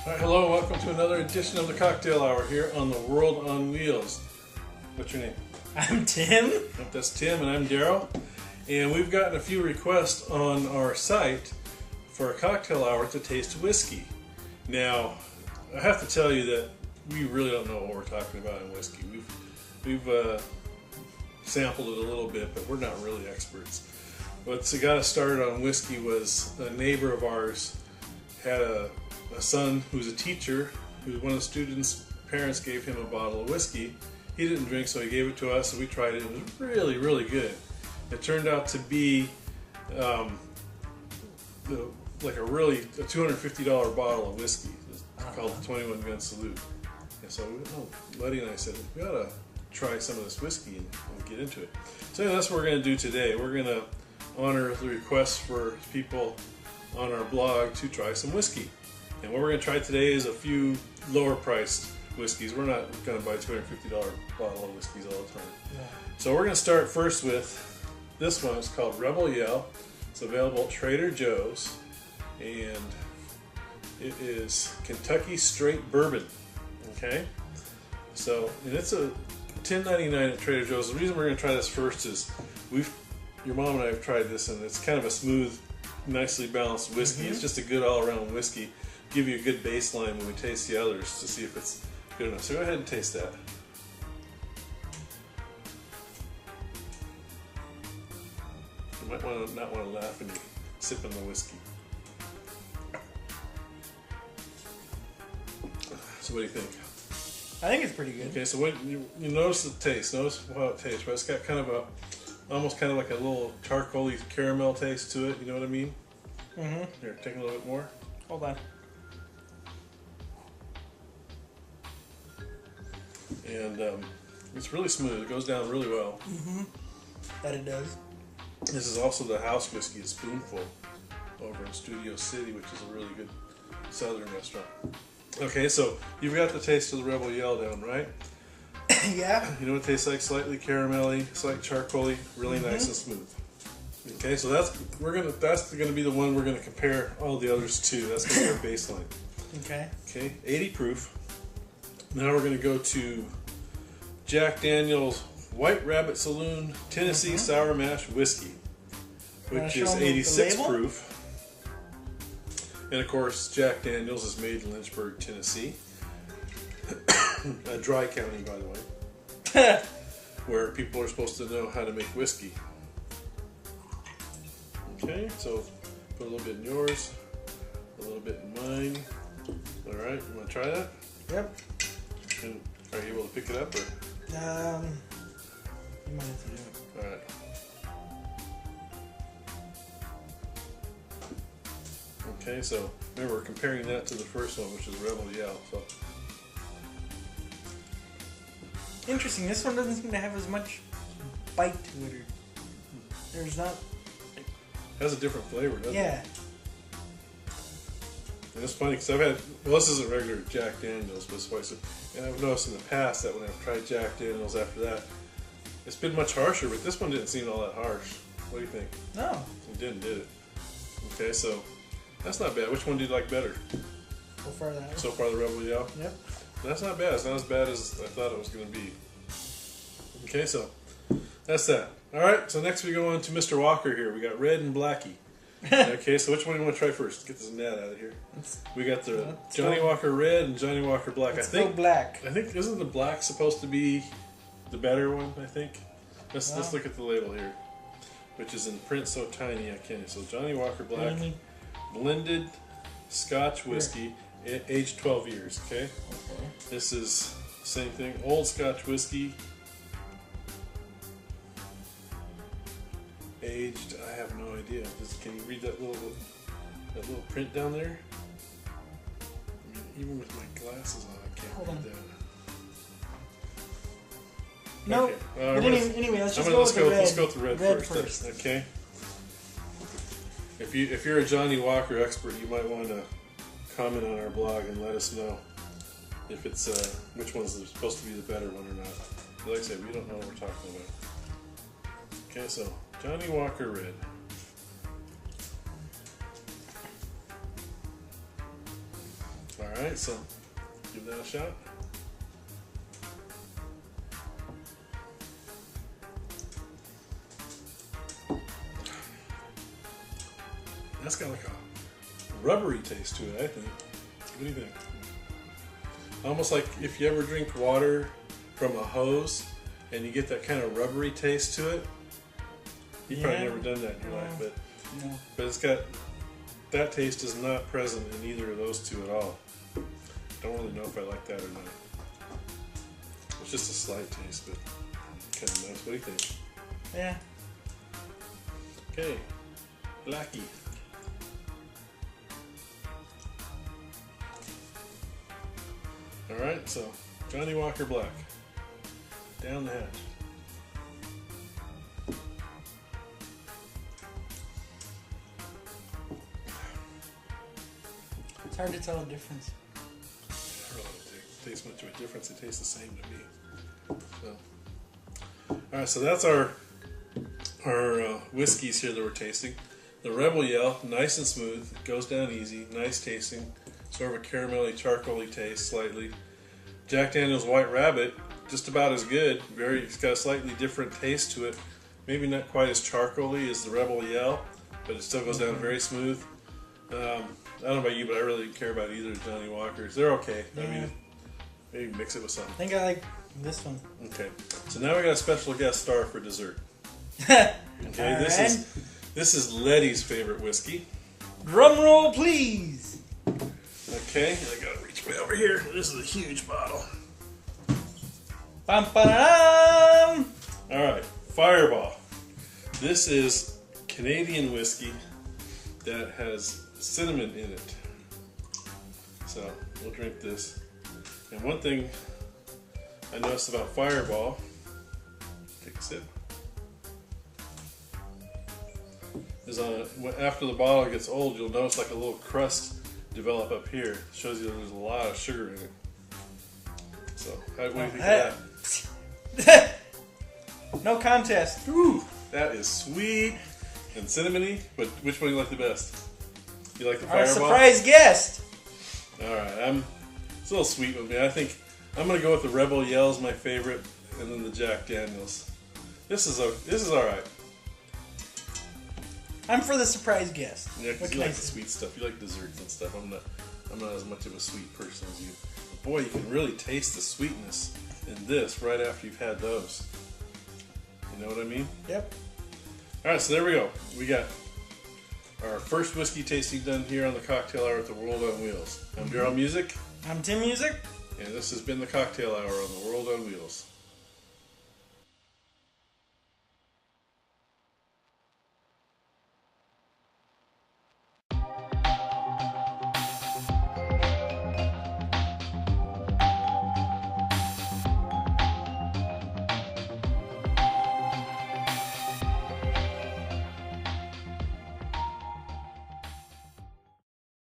Hi, hello, welcome to another edition of the Cocktail Hour here on the World on Wheels. What's your name? I'm Tim. Yep, that's Tim, and I'm Daryl. And we've gotten a few requests on our site for a cocktail hour to taste whiskey. Now, I have to tell you that we really don't know what we're talking about in whiskey. We've sampled it a little bit, but we're not really experts. What got us started on whiskey was a neighbor of ours had a son who's a teacher, who one of the students' parents gave him a bottle of whiskey. He didn't drink, so he gave it to us, and we tried it. It was really, really good. It turned out to be like a $250 bottle of whiskey. It's called the 21 Gun Salute. And so Buddy and I said, we ought to try some of this whiskey and get into it. So anyway, that's what we're going to do today. We're going to honor the request for people on our blog to try some whiskey. And what we're going to try today is a few lower priced whiskeys. We're not going to buy $250 bottle of whiskeys all the time. Yeah. So we're going to start first with this one. It's called Rebel Yell. It's available at Trader Joe's, and it is Kentucky Straight Bourbon. Okay, so and it's a $10.99 at Trader Joe's. The reason we're going to try this first is your mom and I have tried this, and it's kind of a smooth, nicely balanced whiskey. It's just a good all-around whiskey. Give you a good baseline when we taste the others to see if it's good enough. So go ahead and taste that. You might not want to laugh when you're sipping the whiskey. So what do you think? I think it's pretty good. Okay, so what you notice the taste. Notice how it tastes. Right? It's got kind of almost kind of like a little charcoaly caramel taste to it. You know what I mean? Mm-hmm. Here, take a little bit more. Hold on. And it's really smooth. It goes down really well. Mm-hmm. That it does. This is also the house whiskey, Spoonful, over in Studio City, which is a really good southern restaurant. Okay, so you've got the taste of the Rebel Yell down, right? Yeah. You know what it tastes like? Slightly caramelly, slightly charcoaly, really nice and smooth. Okay, so that's gonna be the one we're gonna compare all the others to. That's gonna be our baseline. Okay. Okay, 80 proof. Now we're gonna go to Jack Daniel's White Rabbit Saloon Tennessee Sour Mash Whiskey, which is 86 proof. And of course, Jack Daniel's is made in Lynchburg, Tennessee. A dry county, by the way, where people are supposed to know how to make whiskey. Okay, so put a little bit in yours, a little bit in mine. All right, you want to try that? Yep. And are you able to pick it up, or? You might have to do it. All right. Okay, so remember we're comparing that to the first one, which is Rebel Yell. So Interesting. This one doesn't seem to have as much bite to it. There's not. it has a different flavor, doesn't it? Yeah. And it's funny because this isn't regular Jack Daniel's, but spicy. And I've noticed in the past that when I've tried Jack Daniel's after that, it's been much harsher, but this one didn't seem all that harsh. What do you think? No. It did it? Okay, so that's not bad. Which one do you like better? So far that one. So far, the Rebel Yell? Yep. That's not bad. It's not as bad as I thought it was going to be. Okay, so that's that. All right, so next we go on to Mr. Walker here. We got Red and Blackie. Okay, so which one do you want to try first? Get this gnat out of here. We got the Johnny Walker Red and Johnny Walker Black. Let's go black. I think isn't the black supposed to be the better one? I think. Let's look at the label here, which is in print so tiny I can't. So Johnny Walker Black, blended Scotch whiskey, aged 12 years. Okay. This is the same thing. Old Scotch whiskey. Aged, I have no idea. Can you read that little print down there? I mean, even with my glasses on, I can't read that. No. Okay. But anyway, let's go with the red first. Okay. If you're a Johnny Walker expert, you might want to comment on our blog and let us know if it's which one's supposed to be the better one or not. Like I said, we don't know what we're talking about. Okay, so Johnny Walker Red. Alright, so give that a shot. That's got like a rubbery taste to it, I think. What do you think? Almost like if you ever drink water from a hose and you get that kind of rubbery taste to it. You've probably never done that in your life, but it's got, that taste is not present in either of those two at all. Don't really know if I like that or not. It's just a slight taste, but kind of nice. What do you think? Yeah. Okay, Blackie. Alright, so Johnnie Walker Black. Down the hatch. It's hard to tell the difference. I don't really taste much of a difference. It tastes the same to me. So. Alright, so that's our whiskeys here that we're tasting. The Rebel Yell, nice and smooth, goes down easy, nice tasting, sort of a caramelly, charcoaly taste slightly. Jack Daniel's White Rabbit, just about as good. It's got a slightly different taste to it. Maybe not quite as charcoaly as the Rebel Yell, but it still goes down very smooth. I don't know about you, but I really didn't care about either of Johnnie Walkers. They're okay. Yeah. I mean, maybe mix it with something. I think I like this one. Okay, so now we got a special guest star for dessert. Okay, this is Letty's favorite whiskey. Drum roll, please. Okay, I gotta reach way over here. This is a huge bottle. Bum, ba-da-dum. All right, Fireball. This is Canadian whiskey that has cinnamon in it. So we'll drink this. And one thing I noticed about Fireball, take a sip, is after the bottle gets old, you'll notice like a little crust develop up here. It shows you that there's a lot of sugar in it. So, what do you think of that? No contest. Ooh, that is sweet and cinnamony, but which one do you like the best? You like the Our Fireball? surprise guest. Alright, it's a little sweet with me. I think I'm going to go with the Rebel Yell's my favorite, and then the Jack Daniel's. This is alright. I'm for the surprise guest. Yeah, because you like the sweet stuff. You like desserts and stuff. I'm not as much of a sweet person as you. But boy, you can really taste the sweetness in this right after you've had those. You know what I mean? Yep. Alright, so there we go. We got our first whiskey tasting done here on the Cocktail Hour at the World on Wheels. I'm Daryl Music. I'm Tim Music. And this has been the Cocktail Hour on the World on Wheels.